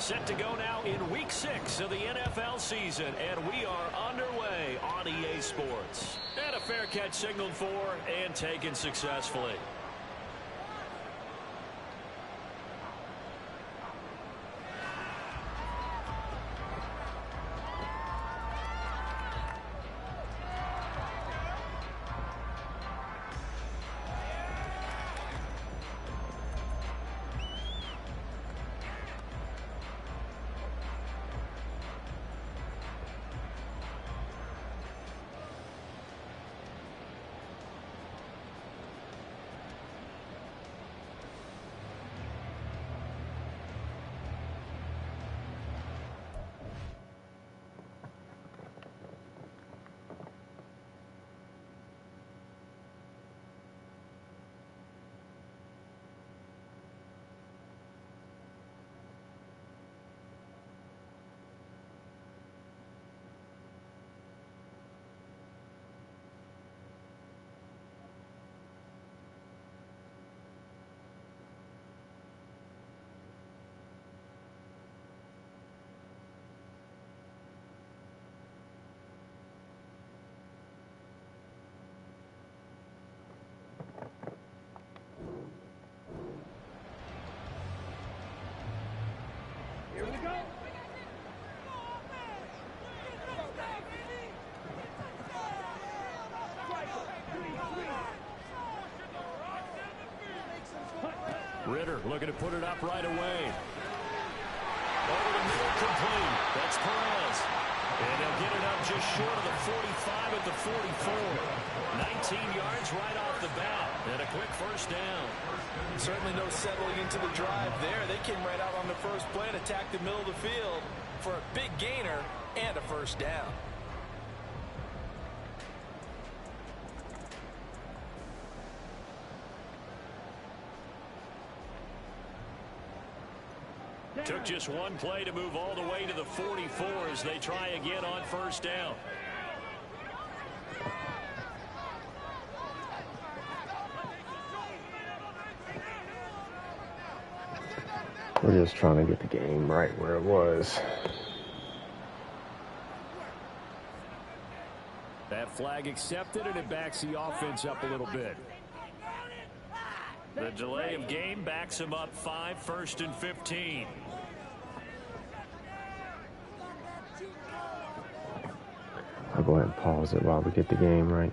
Set to go now in Week 6 of the NFL season, and we are underway on EA Sports. And a fair catch signaled for and taken successfully. Ritter looking to put it up right away. Over the middle, complete. That's Perez. And they'll get it up just short of the 45 at the 44. 19 yards right off the bat. And a quick first down. Certainly no settling into the drive there. They came right out on the first play and attacked the middle of the field for a big gainer and a first down. Took just one play to move all the way to the 44 as they try again on first down. We're just trying to get the game right where it was. That flag accepted, and it backs the offense up a little bit. The delay of game backs him up 5, 1st and 15. I'll go ahead and pause it while we get the game right.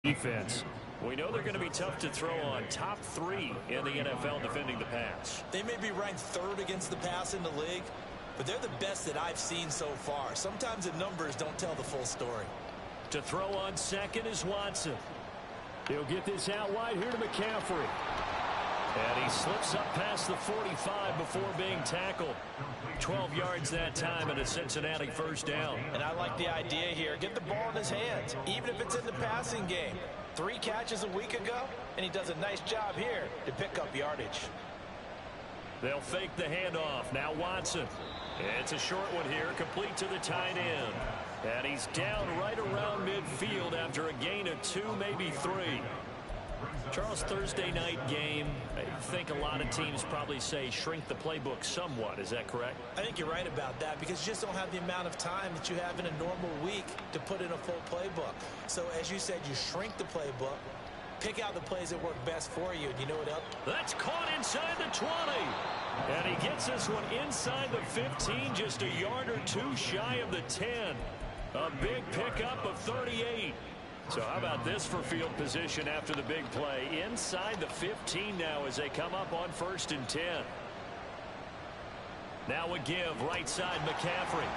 defense. We know they're going to be tough to throw on. Top 3 in the NFL defending the pass. They may be ranked 3rd against the pass in the league, but they're the best that I've seen so far. Sometimes the numbers don't tell the full story. To throw on second is Watson. He'll get this out wide here to McCaffrey. And he slips up past the 45 before being tackled. 12 yards that time and a Cincinnati first down. And I like the idea here. Get the ball in his hands, even if it's in the passing game. 3 catches a week ago, and he does a nice job here to pick up yardage. They'll fake the handoff. Now Watson. It's a short one here, complete to the tight end. And he's down right around midfield after a gain of 2, maybe 3. Charles, Thursday night game, I think a lot of teams probably say shrink the playbook somewhat. Is that correct? I think you're right about that because you just don't have the amount of time that you have in a normal week to put in a full playbook. So as you said, you shrink the playbook, pick out the plays that work best for you, and you know what else? That's caught inside the 20. And he gets this one inside the 15, just a yard or 2 shy of the 10. A big pickup of 38. So how about this for field position after the big play? Inside the 15 now as they come up on 1st and 10. Now a give, right side McCaffrey.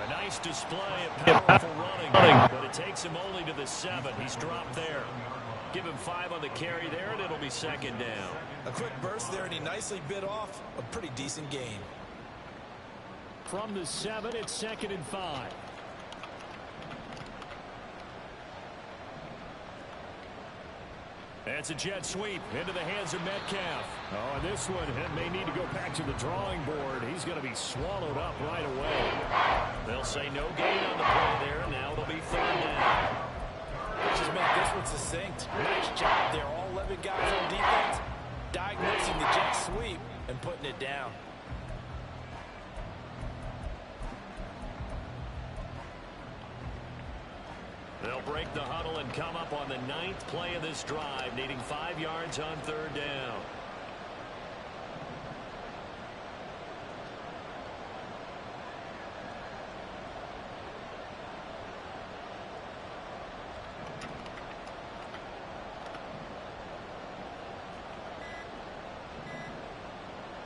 A nice display of powerful running, but it takes him only to the 7. He's dropped there. Give him 5 on the carry there, and it'll be 2nd down. A quick burst there, and he nicely bit off a pretty decent gain. From the 7, it's 2nd and 5. That's a jet sweep into the hands of Metcalf. Oh, and this one may need to go back to the drawing board. He's going to be swallowed up right away. They'll say no gain on the play there. Now it'll be 3rd down. Just make this one succinct. Nice job there. All 11 guys on defense diagnosing the jet sweep and putting it down. They'll break the huddle and come up on the 9th play of this drive, needing 5 yards on 3rd down.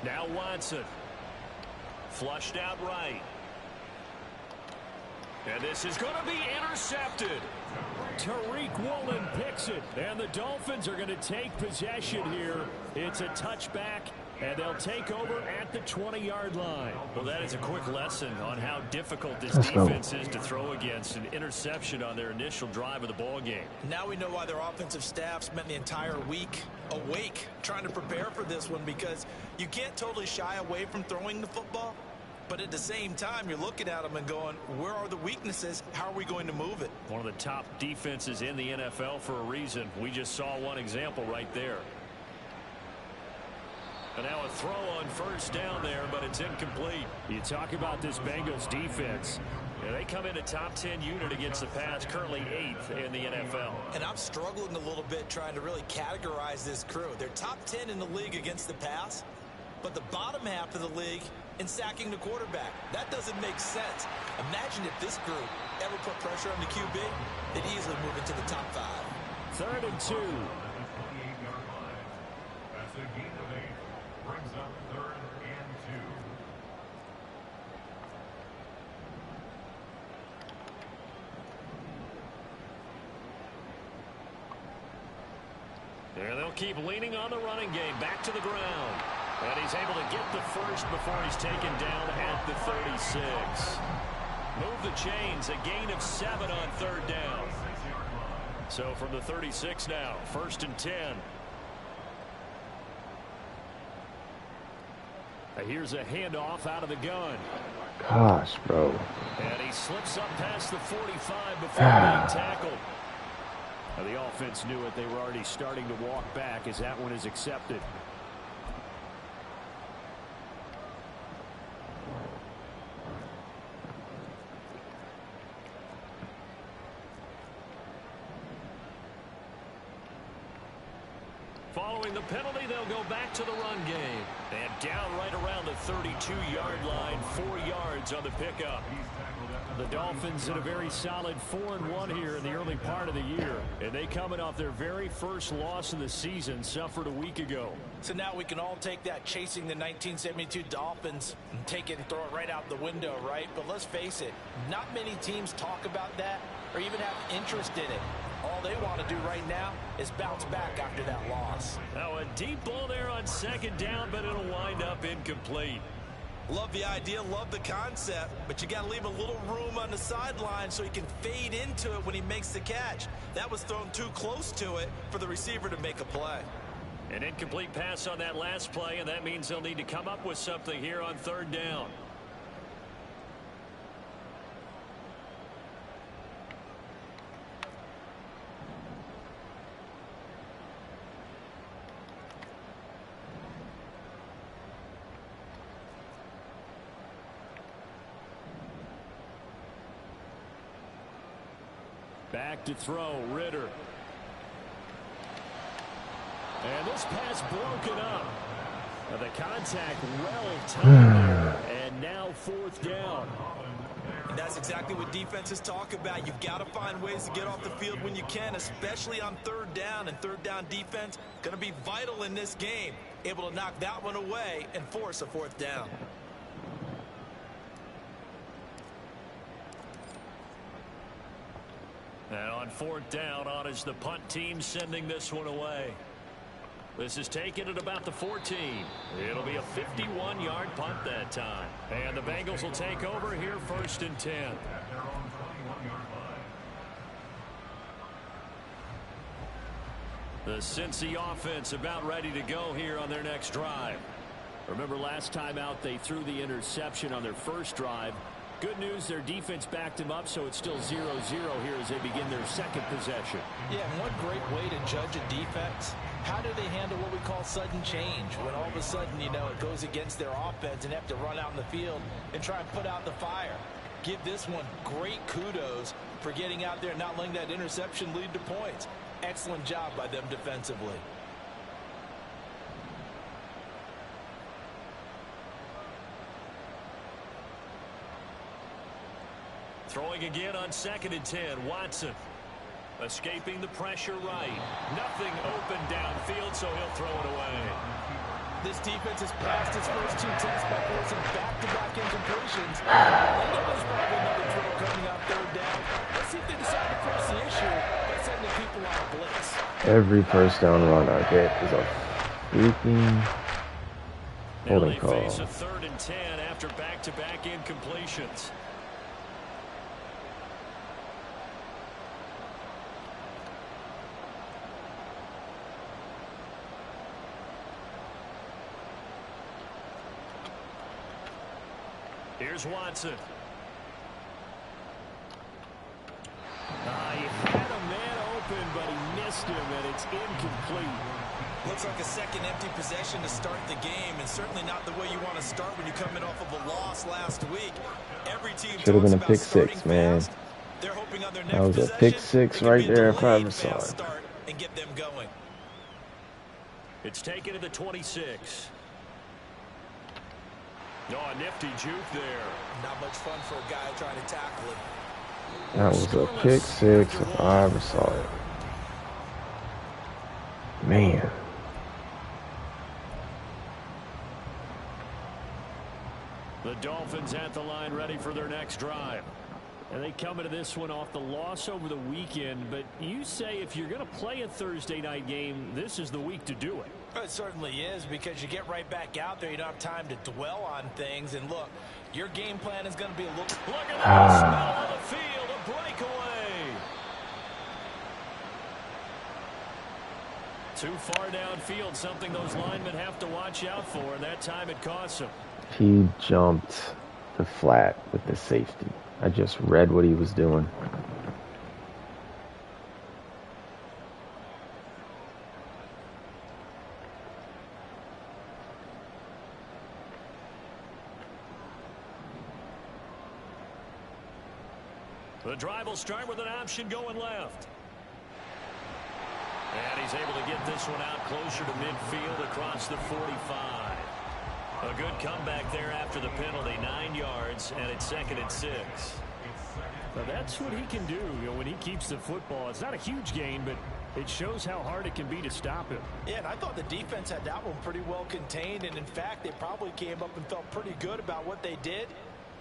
Now Watson. Flushed out right. And this is going to be intercepted. Tariq Woolen picks it. And the Dolphins are going to take possession here. It's a touchback, and they'll take over at the 20-yard line. Well, that is a quick lesson on how difficult this defense is to throw against. An interception on their initial drive of the ball game. Now we know why their offensive staff spent the entire week awake trying to prepare for this one, because you can't totally shy away from throwing the football. But at the same time, you're looking at them and going, where are the weaknesses? How are we going to move it? One of the top defenses in the NFL for a reason. We just saw one example right there. And now a throw on 1st down there, but it's incomplete. You talk about this Bengals defense. Yeah, they come in a top 10 unit against the pass, currently 8th in the NFL. And I'm struggling a little bit trying to really categorize this crew. They're top 10 in the league against the pass, but the bottom half of the league in sacking the quarterback. That doesn't make sense. Imagine if this group ever put pressure on the QB, they'd easily move into the top 5. 3rd and 2. That's a gain of 8. Brings up 3rd and 2. And they'll keep leaning on the running game. Back to the ground. And he's able to get the first before he's taken down at the 36. Move the chains. A gain of 7 on 3rd down. So from the 36 now, 1st and 10. Here's a handoff out of the gun. Gosh, bro. And he slips up past the 45 before being tackled. Now the offense knew it. They were already starting to walk back as that one is accepted. Following the penalty, they'll go back to the run game. And down right around the 32-yard line, 4 yards on the pickup. The Dolphins in a very solid 4-1 here in the early part of the year. And they coming off their very first loss of the season, suffered a week ago. So now we can all take that chasing the 1972 Dolphins and take it and throw it right out the window, right? But let's face it, not many teams talk about that or even have interest in it. All they want to do right now is bounce back after that loss. Now a deep ball there on second down, but it'll wind up incomplete. Love the idea, love the concept, but you got to leave a little room on the sideline so he can fade into it when he makes the catch. That was thrown too close to it for the receiver to make a play. An incomplete pass on that last play, and that means they'll need to come up with something here on third down. Back to throw, Ritter. And this pass broken up. Now the contact well timed. And now fourth down. And that's exactly what defenses talk about. You've got to find ways to get off the field when you can, especially on third down. And third down defense going to be vital in this game. Able to knock that one away and force a fourth down. And on fourth down, on is the punt team sending this one away. This is taken at about the 14. It'll be a 51-yard punt that time. And the Bengals will take over here first and 10. The Cincy offense about ready to go here on their next drive. Remember last time out they threw the interception on their first drive. Good news, their defense backed him up, so it's still 0-0 here as they begin their second possession. Yeah, and one great way to judge a defense, how do they handle what we call sudden change? When all of a sudden, you know, it goes against their offense and they have to run out in the field and try and put out the fire. Give this one great kudos for getting out there and not letting that interception lead to points. Excellent job by them defensively. Throwing again on second and 10. Watson escaping the pressure right. Nothing open downfield, so he'll throw it away. This defense has passed its first two tests by forcing back-to-back incompletions. They know there's probably another throw coming out third down. Let's see if they decide to press the issue by sending people on a blitz. Every first down run I get is a freaking holding call. Now they face a third and 10 after back-to-back incompletions. Here's Watson. He had a man open, but he missed him, and it's incomplete. Looks like a second empty possession to start the game, and certainly not the way you want to start when you're coming off of a loss last week. Every team should have been a talks pick about six, man. fast. They're hoping on their next That was a possession, pick six it can right be a there if I delayed ever saw fast it. start and get them going. It's taken to the 26. Oh, a nifty juke there. Not much fun for a guy trying to tackle it. That was a pick six if I ever saw it. Man. The Dolphins at the line ready for their next drive. And they come into this one off the loss over the weekend. But you say if you're going to play a Thursday night game, this is the week to do it. It certainly is, because you get right back out there. You don't have time to dwell on things. And look, your game plan is going to be a little... Look at that smell on the field, a breakaway. Too far downfield, something those linemen have to watch out for, and that time it costs them. He jumped the flat with the safety. I just read what he was doing. The drive will start with an option going left. And he's able to get this one out closer to midfield across the 45. A good comeback there after the penalty. 9 yards, and it's 2nd and 6. Now that's what he can do, when he keeps the football. It's not a huge gain, but it shows how hard it can be to stop him. Yeah, and I thought the defense had that one pretty well contained, and in fact, they probably came up and felt pretty good about what they did.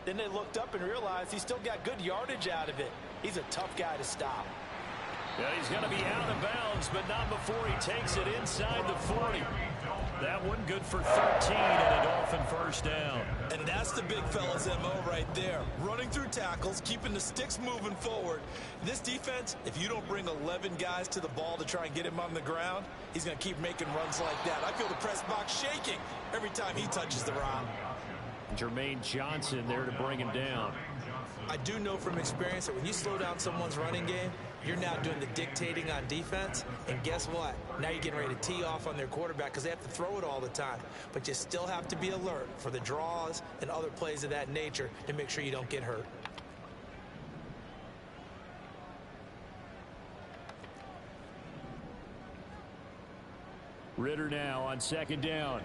Then they looked up and realized he still got good yardage out of it. He's a tough guy to stop. Yeah, he's going to be out of bounds, but not before he takes it inside the 40. That one good for 13 and a Dolphin first down. And that's the big fella's MO right there. Running through tackles, keeping the sticks moving forward. This defense, if you don't bring 11 guys to the ball to try and get him on the ground, he's going to keep making runs like that. I feel the press box shaking every time he touches the rock. Jermaine Johnson there to bring him down. I do know from experience that when you slow down someone's running game, you're now doing the dictating on defense. And guess what? Now you're getting ready to tee off on their quarterback because they have to throw it all the time. But you still have to be alert for the draws and other plays of that nature to make sure you don't get hurt. Ritter now on 2nd down.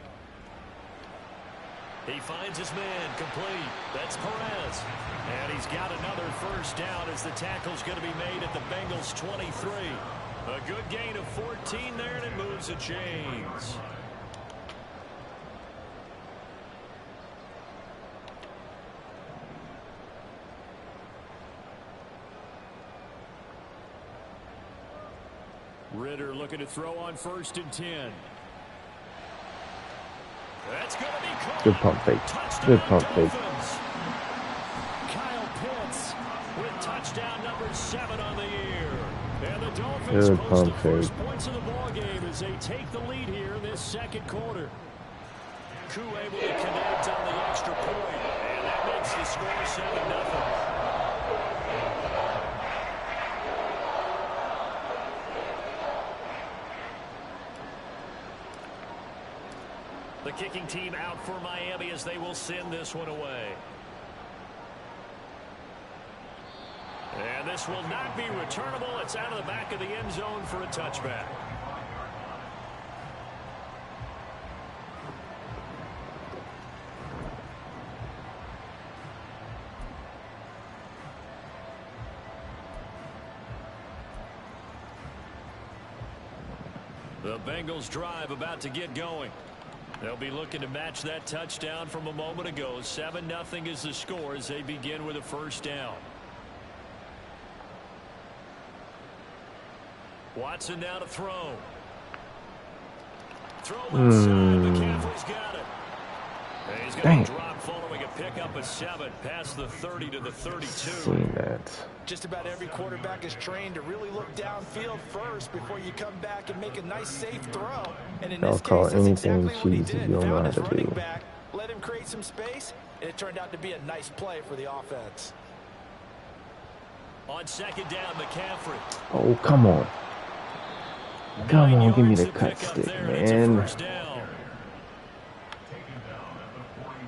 He finds his man complete. That's Perez. And he's got another first down as the tackle's going to be made at the Bengals 23. A good gain of 14 there, and it moves the chains. Ritter looking to throw on 1st and 10. That's going to be caught. Good pump fake. Good pump fake. Kyle Pitts with touchdown number 7 on the year. And the Dolphins Good post pump the first fake. points of the ball game as they take the lead here in this 2nd quarter. Koo able to connect on the extra point, and that makes the score 7-0. The kicking team out for Miami as they will send this one away. And this will not be returnable. It's out of the back of the end zone for a touchback. The Bengals drive about to get going. They'll be looking to match that touchdown from a moment ago. 7-0 is the score as they begin with a first down. Watson now to throw. Throw inside. McCaffrey's got it. And he's going to drop following a pickup of 7 past the 30 to the 32. Seen that. Just about every quarterback is trained to really look downfield first before you come back and make a nice safe throw. And in this Call case, that's anything exactly what he cheesy. did. You don't know Found how his to running do. back, let him create some space, and it turned out to be a nice play for the offense. On 2nd down, McCaffrey. Oh, come on. Come 9 on, give me the yards to cut pick up stick, there, and it's a man. first down. Taken down at the 41.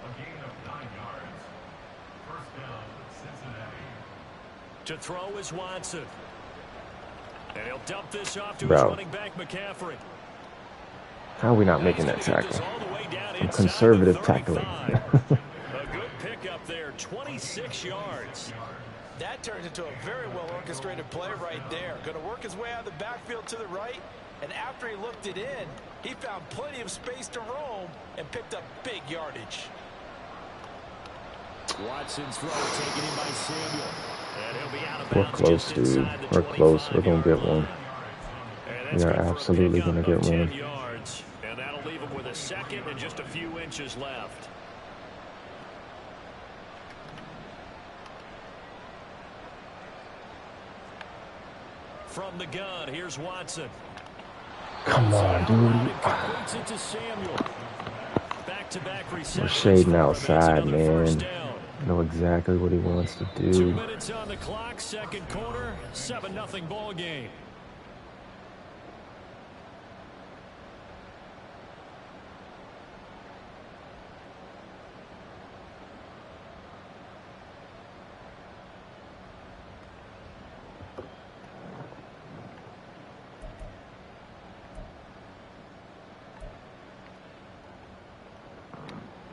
A gain of 9 yards. First down, Cincinnati. To throw is Watson. And he'll dump this off to Bro. his running back, McCaffrey. How are we not making that tackle? Some conservative tackling. A good pickup there, 26 yards. That turns into a very well-orchestrated play right there. Going to work his way out of the backfield to the right, and after he looked it in, he found plenty of space to roam and picked up big yardage. Watson's throw taken in by Samuel. And he'll be out of We're bounds close, just dude. inside the We're close. We're going to get 25-yard one. line. And that's We are good for a absolutely pickup gonna get of 10 one. yards. And that'll leave him with a 2nd and just a few inches left. From the gun, here's Watson. Come on, dude. Completes it to Samuel. Back-to-back We're receptions shading for him, and outside, it's another first man. down. I know exactly what he wants to 2 do. minutes on the clock, 2nd quarter, 7-0 ball game.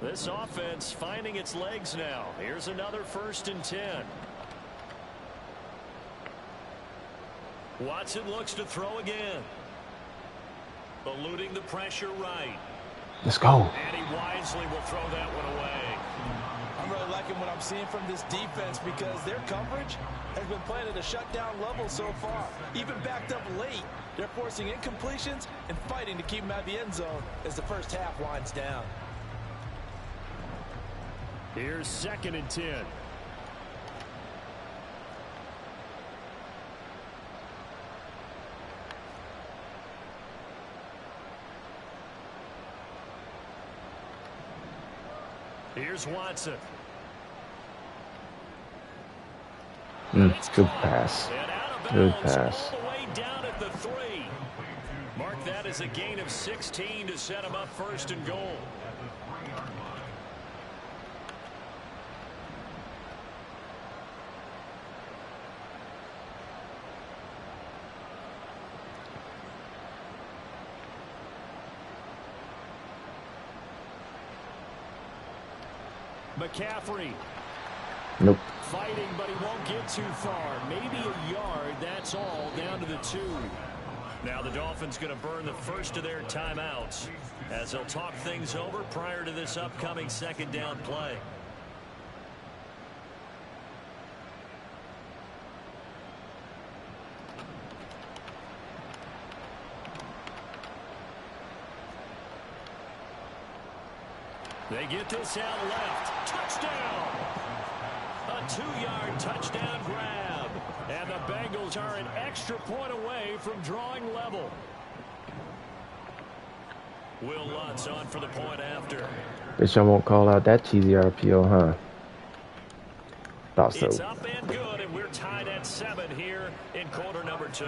This offense finding its legs now. Here's another 1st and 10. Watson looks to throw again. Eluding the pressure right. Let's go. And he wisely will throw that one away. I'm really liking what I'm seeing from this defense because their coverage has been playing at a shutdown level so far. Even backed up late, they're forcing incompletions and fighting to keep them out of the end zone as the first half winds down. Here's 2nd and 10. Here's Watson. Good pass. Good pass. All the way down at the 3. Mark that as a gain of 16 to set him up 1st and goal. McCaffrey. Nope. Fighting, but he won't get too far. Maybe a yard, that's all, down to the 2. Now the Dolphins going to burn the first of their timeouts as they'll talk things over prior to this upcoming 2nd down play. They get this out left. Touchdown! A 2-yard touchdown grab. And the Bengals are an extra point away from drawing level. Will Lutz on for the point after. Bitch, I won't call out that cheesy RPO, huh? Thought so. It's up and good, and we're tied at 7 here in quarter number 2.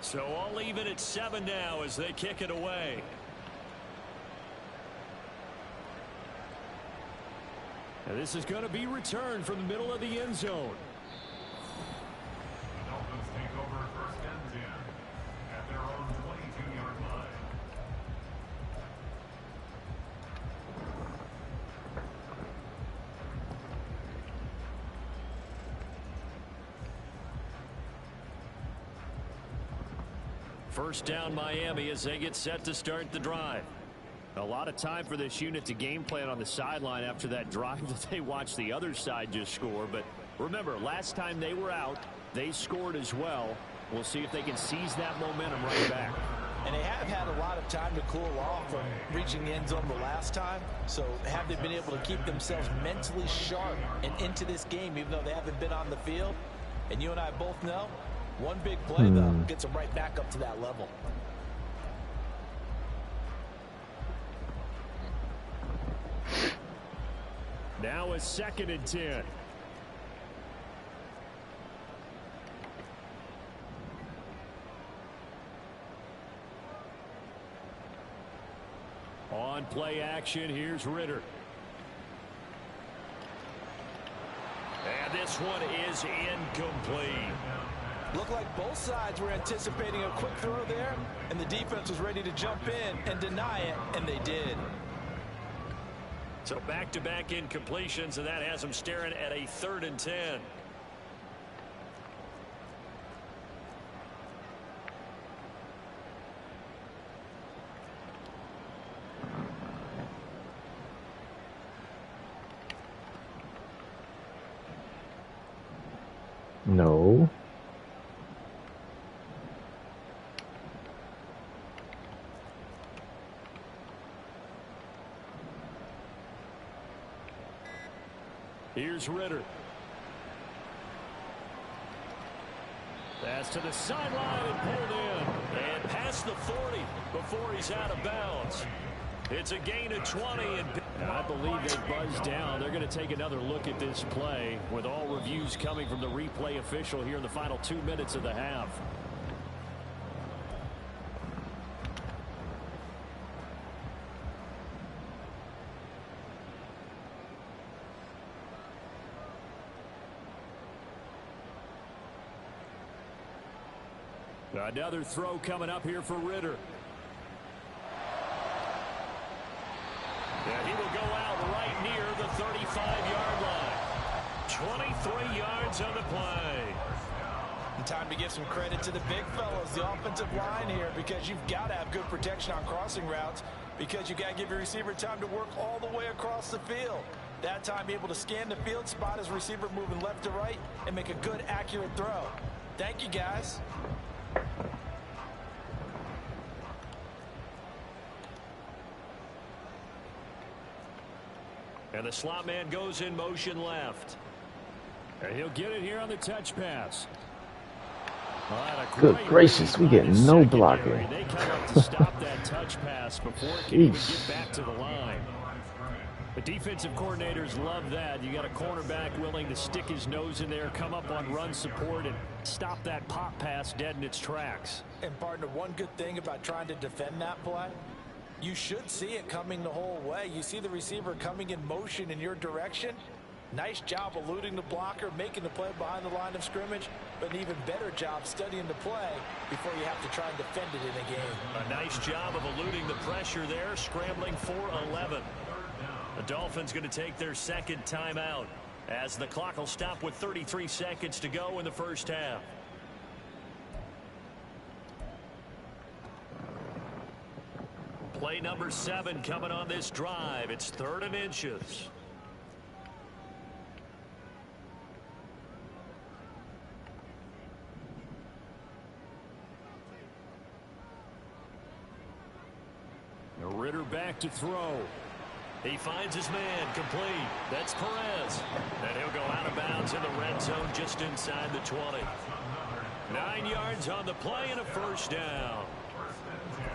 So all even at 7 now as they kick it away. And this is going to be returned from the middle of the end zone. The Dolphins take over 1st and 10 at their own 22-yard line. First down Miami as they get set to start the drive. A lot of time for this unit to game plan on the sideline after that drive that they watched the other side just score. But remember, last time they were out, they scored as well. We'll see if they can seize that momentum right back. And they have had a lot of time to cool off from reaching the end zone the last time. So have they been able to keep themselves mentally sharp and into this game even though they haven't been on the field? And you and I both know, one big play, though, gets them right back up to that level. Now a 2nd and 10. On play action, here's Ritter. And this one is incomplete. Looked like both sides were anticipating a quick throw there, and the defense was ready to jump in and deny it, and they did. So back-to-back incompletions, and that has them staring at a 3rd and 10. No. Here's Ritter. Pass to the sideline and pulled in. And past the 40 before he's out of bounds. It's a gain of 20. And I believe they buzzed down. They're going to take another look at this play with all reviews coming from the replay official here in the final 2 minutes of the half. Another throw coming up here for Ritter. And he will go out right near the 35-yard line. 23 yards on the play. And time to give some credit to the big fellows, the offensive line here, because you've got to have good protection on crossing routes, because you got to give your receiver time to work all the way across the field. That time able to scan the field, spot his receiver moving left to right, and make a good, accurate throw. Thank you, guys. And the slot man goes in motion left. And he'll get it here on the touch pass. Good gracious, we get no blocking. They come up to stop that touch pass before it can even get back to the line. The defensive coordinators love that. You got a cornerback willing to stick his nose in there, come up on run support, and stop that pop pass dead in its tracks. And partner, one good thing about trying to defend that play, you should see it coming the whole way. You see the receiver coming in motion in your direction. Nice job eluding the blocker, making the play behind the line of scrimmage, but an even better job studying the play before you have to try and defend it in a game. A nice job of eluding the pressure there, scrambling for 11. The Dolphins going to take their second timeout as the clock will stop with 33 seconds to go in the first half. Play number 7 coming on this drive. It's 3rd and inches. Ritter back to throw. He finds his man, complete. That's Perez. And he'll go out of bounds in the red zone just inside the 20. 9 yards on the play and a first down.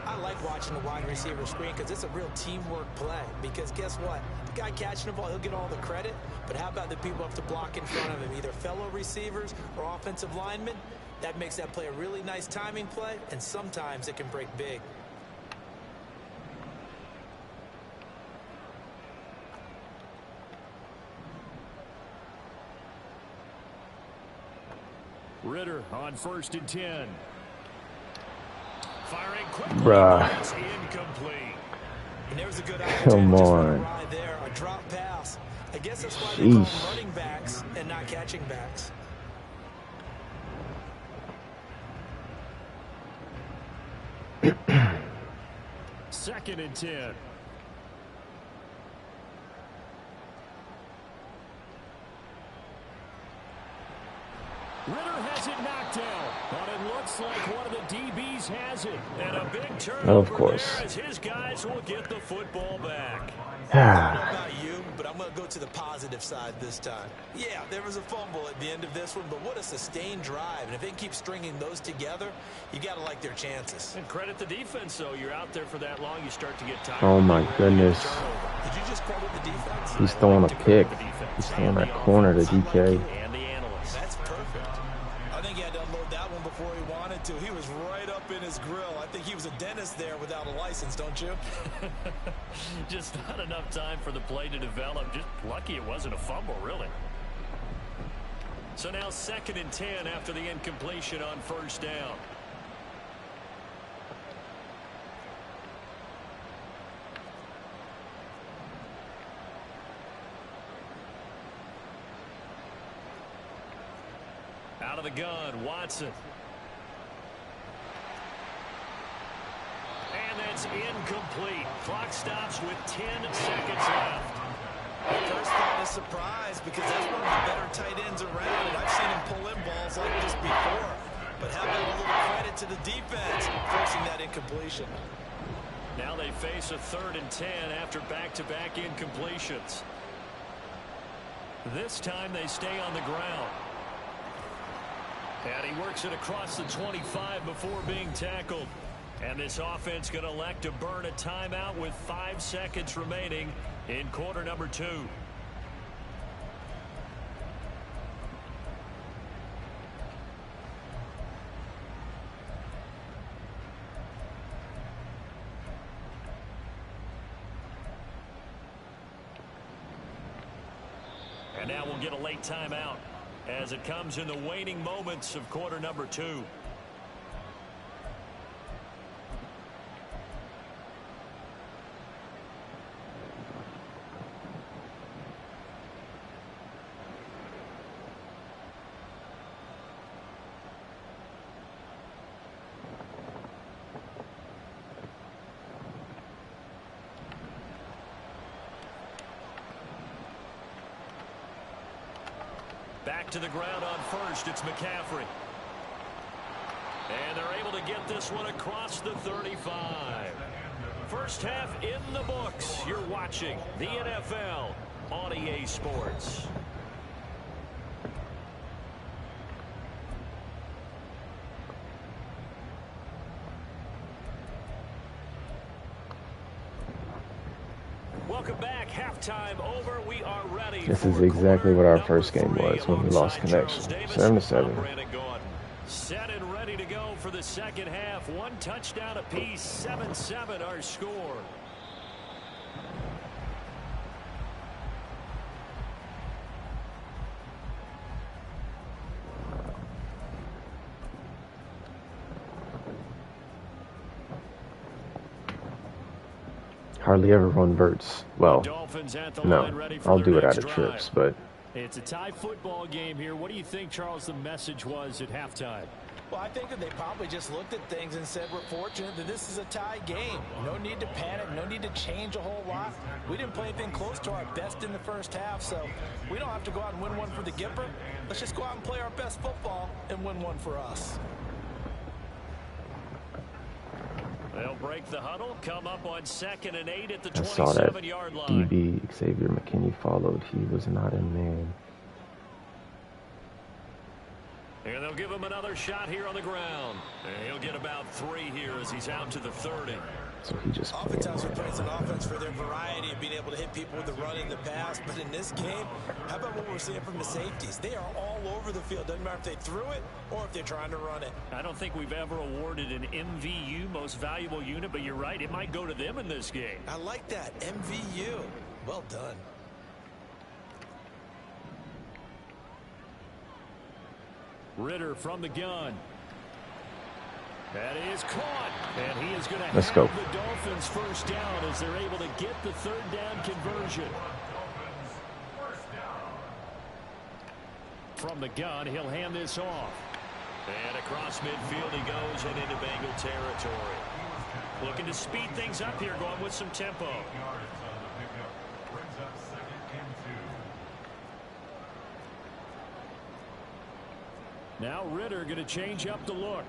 I like watching the wide receiver screen because it's a real teamwork play. Because guess what? The guy catching the ball, he'll get all the credit. But how about the people up to block in front of him, either fellow receivers or offensive linemen? That makes that play a really nice timing play, and sometimes it can break big. Ritter on 1st and 10. Firing quickly. Bruh. Incomplete. And there's a good Come opportunity on. right there, a drop pass. I guess that's why they call them running backs and not catching backs. Second and 10. Ritter has it knocked down, but it looks like one of the DBs has it. And a big turnover Of course. there as his guys will get the football back. I don't know about you, but I'm going to go to the positive side this time. Yeah, there was a fumble at the end of this one, but what a sustained drive. And if they keep stringing those together, you got to like their chances. And credit the defense, though. You're out there for that long, you start to get tired. Oh my goodness. Did you just credit the defense? He's throwing a pick. He's throwing that corner to DK. And the analyst. That's perfect. I think he had to unload that one before he wanted to. He was right up in his grill. I think he was a dentist there without a license, don't you? Just not enough time for the play to develop. Just lucky it wasn't a fumble, really. So now 2nd and 10 after the incompletion on 1st down. Out of the gun, Watson. And that's incomplete. Clock stops with 10 seconds left. First thought is surprise because that's one of the better tight ends around, and I've seen him pull in balls like this before. But how about a little credit to the defense forcing that incompletion? Now they face a 3rd and 10 after back-to-back incompletions. This time they stay on the ground. And he works it across the 25 before being tackled. And this offense going to elect to burn a timeout with 5 seconds remaining in quarter number 2. And now we'll get a late timeout as it comes in the waning moments of quarter number 2. Back to the ground on first. It's McCaffrey. And they're able to get this one across the 35. First half in the books. You're watching the NFL on EA Sports. Welcome back. Halftime over. We are ready. This is exactly what our first game was when we lost connection. 7-7. Set and ready to go for the second half. One touchdown apiece. 7-7 our score. Hardly ever run verts. Well, no, I'll do it out of trips, but it's a tie football game here. What do you think, Charles, the message was at halftime? Well, I think that they probably just looked at things and said, we're fortunate that this is a tie game. No need to panic, no need to change a whole lot. We didn't play anything close to our best in the first half, so we don't have to go out and win one for the Gipper. Let's just go out and play our best football and win one for us. They'll break the huddle, come up on 2nd and 8 at the 27-yard line. DB Xavier McKinney followed. He was not in man. And they'll give him another shot here on the ground. And he'll get about 3 here as he's out to the 30. So he just Oftentimes we praise an offense for their variety of being able to hit people with the run in the pass. But in this game, how about what we're seeing from the safeties? They are all over the field. Doesn't matter if they threw it or if they're trying to run it. I don't think we've ever awarded an MVU, most valuable unit, but you're right. It might go to them in this game. I like that. MVU. Well done. Ritter from the gun. That is caught, and he is going to Let's have go. the Dolphins first down as they're able to get the 3rd down conversion. From the gun, he'll hand this off. And across midfield he goes and into Bengal territory. Looking to speed things up here, going with some tempo. Now Ritter going to change up the look.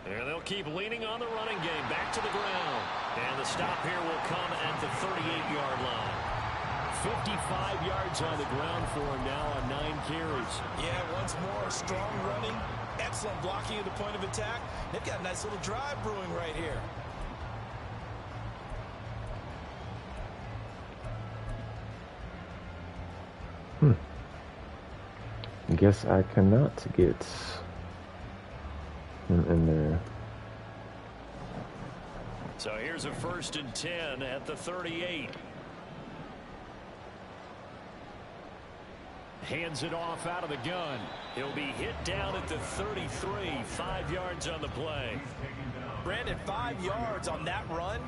And they'll keep leaning on the running game. Back to the ground. And the stop here will come at the 38-yard line. 55 yards on the ground for him now on 9 carries. Yeah, once more, strong running. Excellent blocking at the point of attack. They've got a nice little drive brewing right here. I guess I cannot get him in there. So here's a 1st and 10 at the 38. Hands it off out of the gun. He'll be hit down at the 33. 5 yards on the play. Brandon, 5 yards on that run.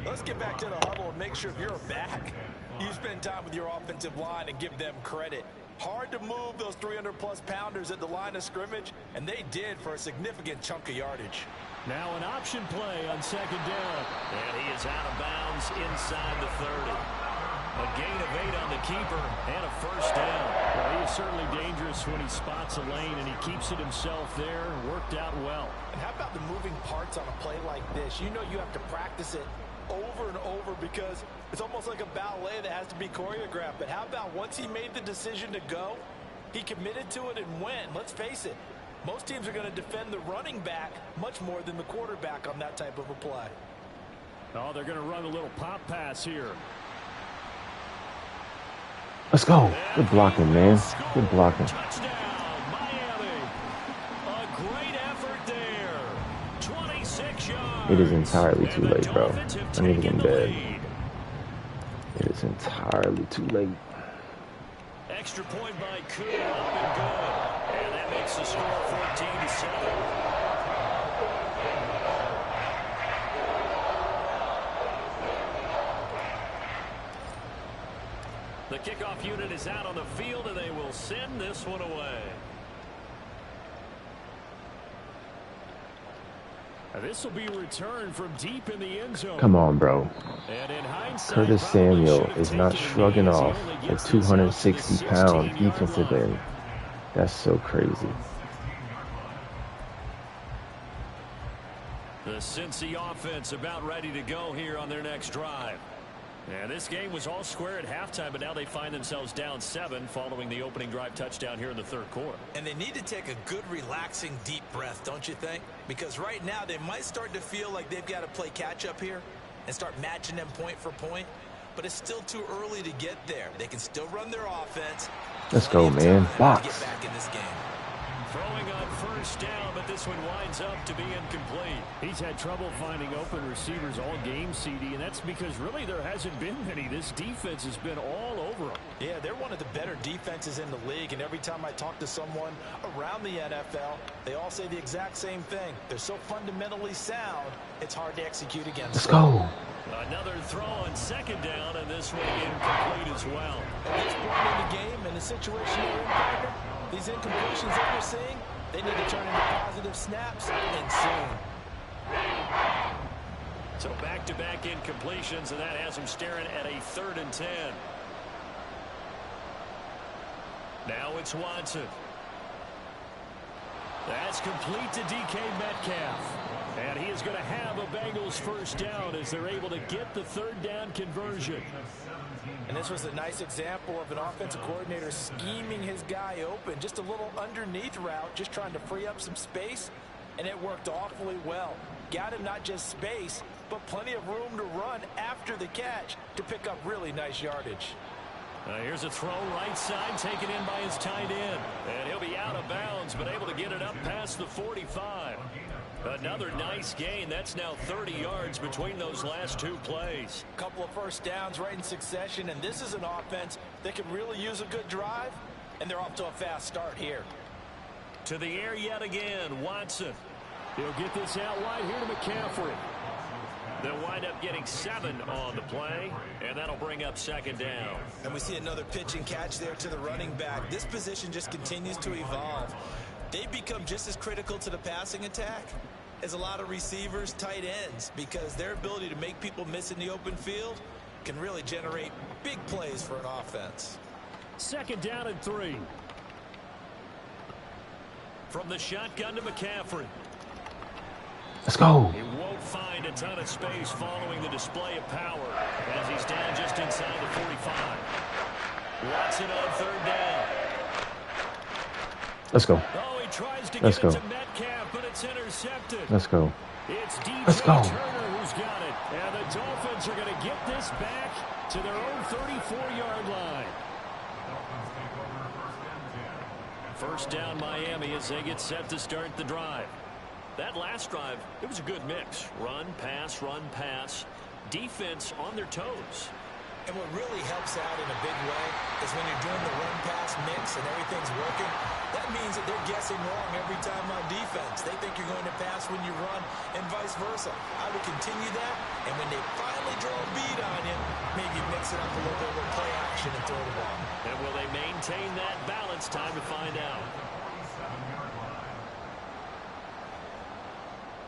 Let's get back to the huddle and make sure if you're back, you spend time with your offensive line and give them credit. Hard to move those 300-plus pounders at the line of scrimmage, and they did for a significant chunk of yardage. Now an option play on 2nd down. And he is out of bounds inside the 30. A gain of 8 on the keeper and a 1st down. Well, he is certainly dangerous when he spots a lane, and he keeps it himself there. Worked out well. And how about the moving parts on a play like this? You know you have to practice it over and over because it's almost like a ballet that has to be choreographed. But how about once he made the decision to go, he committed to it and went. Let's face it, most teams are going to defend the running back much more than the quarterback on that type of a play. Oh, they're going to run a little pop pass here. Let's go. Good blocking, man. Good blocking. Touchdown, Miami. A great effort there. 26 yards. It is entirely too late, bro. I need to get in bed. It is entirely too late. Extra point by Koo, up and good. And that makes the score 14-7. The kickoff unit is out on the field, and they will send this one away. This will be returned from deep in the end zone. Come on, bro. And in hindsight, Curtis probably Samuel should have is not taken the shrugging knee as he off only a gets this out to the 260-pound 16-yard defensive line. end. That's so crazy. The Cincy offense about ready to go here on their next drive. And this game was all square at halftime, but now they find themselves down 7 following the opening drive touchdown here in the third quarter. And they need to take a good, relaxing, deep breath, don't you think? Because right now they might start to feel like they've got to play catch-up here and start matching them point for point. But it's still too early to get there. They can still run their offense. Let's go, man. Box. To get back in this game. Throwing on first down, but this one winds up to be incomplete. He's had trouble finding open receivers all game, CD, and that's because really there hasn't been many. This defense has been all over them. Yeah, they're one of the better defenses in the league, and every time I talk to someone around the NFL, they all say the exact same thing. They're so fundamentally sound, it's hard to execute against. Let's go. Another throw on second down, and this one incomplete as well. At this point in the game, in the situation they're in, partner, these incompletions that we're seeing, they need to turn into positive snaps and soon. So back-to-back incompletions, and that has them staring at a 3rd and 10. Now it's Watson. That's complete to DK Metcalf. And he is going to have a Bengals first down as they're able to get the 3rd down conversion. And this was a nice example of an offensive coordinator scheming his guy open. Just a little underneath route, just trying to free up some space. And it worked awfully well. Got him not just space, but plenty of room to run after the catch to pick up really nice yardage. Here's a throw right side, taken in by his tight end. And he'll be out of bounds, but able to get it up past the 45. Another nice gain. That's now 30 yards between those last 2 plays. A couple of first downs right in succession, and this is an offense that can really use a good drive, and they're off to a fast start here. To the air yet again, Watson. He'll get this out wide here to McCaffrey. They'll wind up getting 7 on the play, and that'll bring up 2nd down. And we see another pitch and catch there to the running back. This position just continues to evolve. They've become just as critical to the passing attack as a lot of receivers, tight ends, because their ability to make people miss in the open field can really generate big plays for an offense. 2nd down and 3. From the shotgun to McCaffrey. Let's go. He won't find a ton of space following the display of power as he's down just inside the 45. Watson on 3rd down. Let's go. Oh, he tries to Let's get go. it to Metcalf, but it's intercepted. Let's go. It's DJ Let's go. Turner who's got it. And the Dolphins are going to get this back to their own 34-yard line. First down Miami as they get set to start the drive. That last drive, it was a good mix. Run, pass, defense on their toes. And what really helps out in a big way is when you're doing the run-pass mix and everything's working, that means that they're guessing wrong every time on defense. They think you're going to pass when you run and vice versa. I would continue that, and when they finally draw a bead on you, maybe mix it up a little bit with play action and throw the ball. And will they maintain that balance? Time to find out.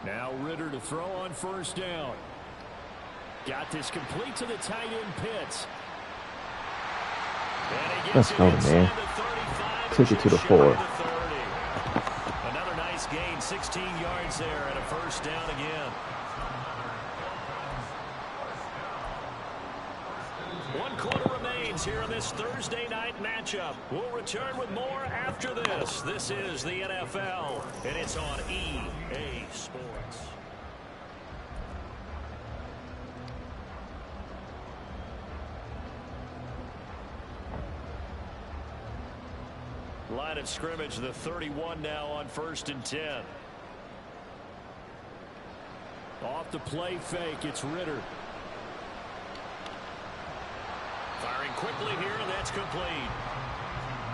Now Ritter to throw on first down. Got this complete to the tight end Pitts. Let's go, man. Took it to the 4. Another nice gain, 16 yards there, and a first down again. One quarter remains here in this Thursday night matchup. We'll return with more after this. This is the NFL, and it's on EA Sports. Line of scrimmage, the 31 now on 1st and 10. Off the play fake, it's Ritter. Firing quickly here, and that's complete.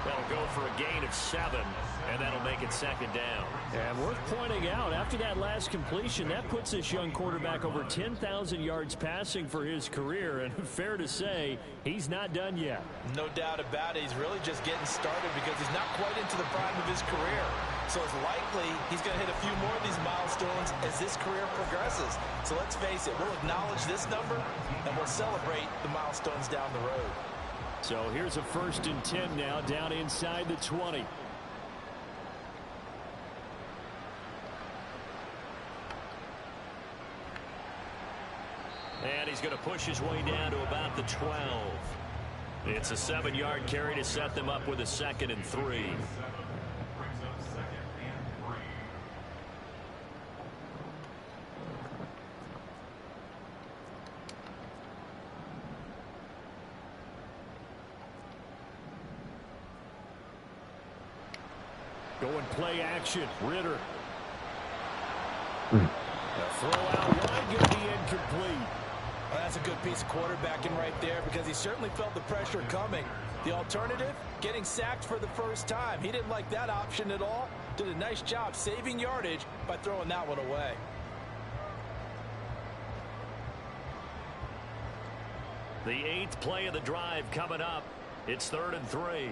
That'll go for a gain of 7, and that'll make it 2nd down. And worth pointing out, after that last completion, that puts this young quarterback over 10,000 yards passing for his career, and fair to say, he's not done yet. No doubt about it. He's really just getting started because he's not quite into the prime of his career. So it's likely he's going to hit a few more of these milestones as this career progresses. So let's face it, we'll acknowledge this number, and we'll celebrate the milestones down the road. So here's a 1st and 10 now, down inside the 20. And he's going to push his way down to about the 12. It's a 7-yard carry to set them up with a 2nd and 3. Going play action. Ritter. A throw out wide, going to be incomplete. Well, that's a good piece of quarterbacking right there because he certainly felt the pressure coming. The alternative, getting sacked for the first time. He didn't like that option at all. Did a nice job saving yardage by throwing that one away. The 8th play of the drive coming up. It's 3rd and 3.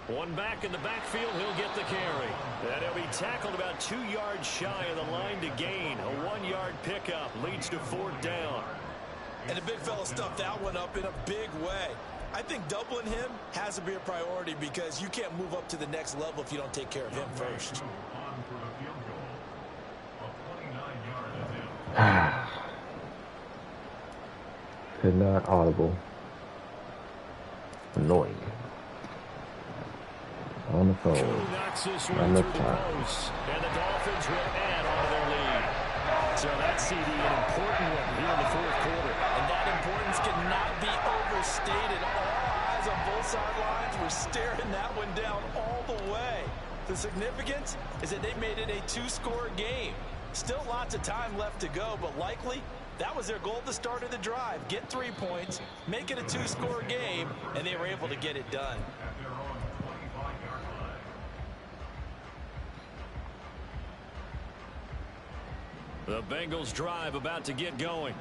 One back in the backfield, he'll get the carry. And he'll be tackled about 2 yards shy of the line to gain. A 1-yard pickup leads to 4th down. And the big fella stuffed that one up in a big way. I think doubling him has to be a priority because you can't move up to the next level if you don't take care of him first. Could not audible. Annoying. On the phone. On the top. And the Dolphins will add on to their lead. So that's CD an important one here in the 4th quarter. And that importance cannot be overstated. All eyes on both sidelines were staring that one down all the way. The significance is that they made it a 2-score game. Still lots of time left to go, but likely that was their goal at the start of the drive. Get 3 points, make it a 2-score game, and they were able to get it done. The Bengals drive about to get going.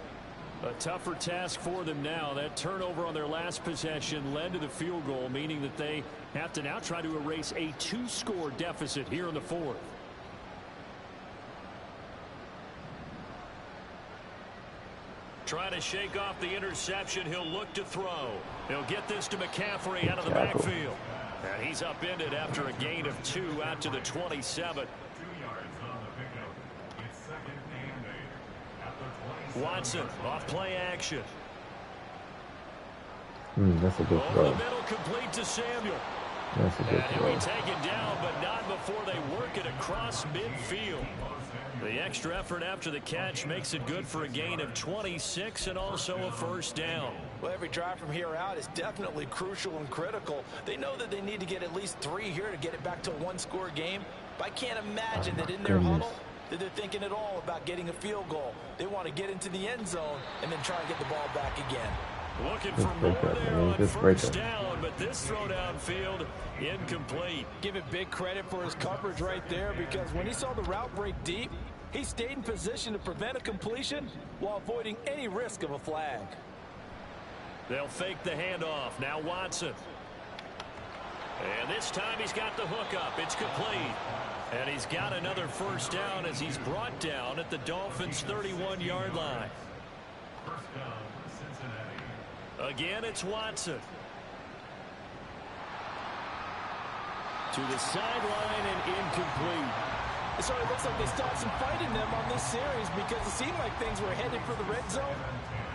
A tougher task for them now. That turnover on their last possession led to the field goal, meaning that they have to now try to erase a 2-score deficit here in the 4th. Trying to shake off the interception. He'll look to throw. He'll get this to McCaffrey out of the backfield. And he's upended after a gain of 2 out to the 27. Watson off play action. That's a good Over throw. the middle, complete to Samuel. That's a good And he'll throw. be taken down, but not before they work it across midfield. The extra effort after the catch makes it good for a gain of 26 and also a 1st down. Well, every drive from here out is definitely crucial and critical. They know that they need to get at least 3 here to get it back to a 1-score game. But I can't imagine that in their huddle that they're thinking at all about getting a field goal. They want to get into the end zone and then try and get the ball back again. Looking for more there on 1st down, but this throw downfield incomplete. Give it big credit for his coverage right there because when he saw the route break deep, he stayed in position to prevent a completion while avoiding any risk of a flag. They'll fake the handoff. Now Watson. And this time he's got the hook up. It's complete. And he's got another 1st down as he's brought down at the Dolphins' 31-yard line. First down, Cincinnati. Again, it's Watson. To the sideline and incomplete. So it looks like they stopped some fight in them on this series because it seemed like things were headed for the red zone.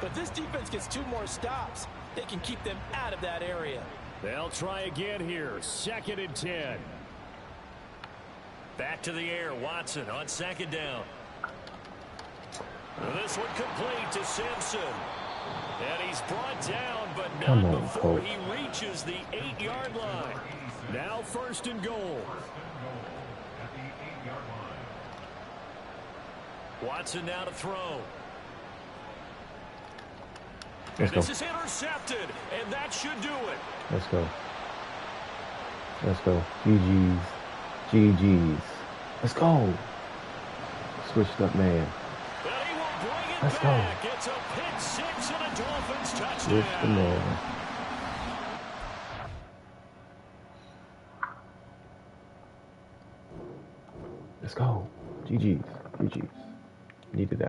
But this defense gets 2 more stops. They can keep them out of that area. They'll try again here. 2nd and 10. Back to the air. Watson on 2nd down. This one complete to Simpson. And he's brought down, but not before he reaches the 8-yard line. Now 1st and goal. Watson now to throw. And this is intercepted, and that should do it. Let's go. Let's go. GG's. GG's. Let's go. Switched up, man. And he will bring it Let's back. go. It's a pick six and a Dolphins touchdown. Switched the man. Let's go. GG's. GG's. Needed that.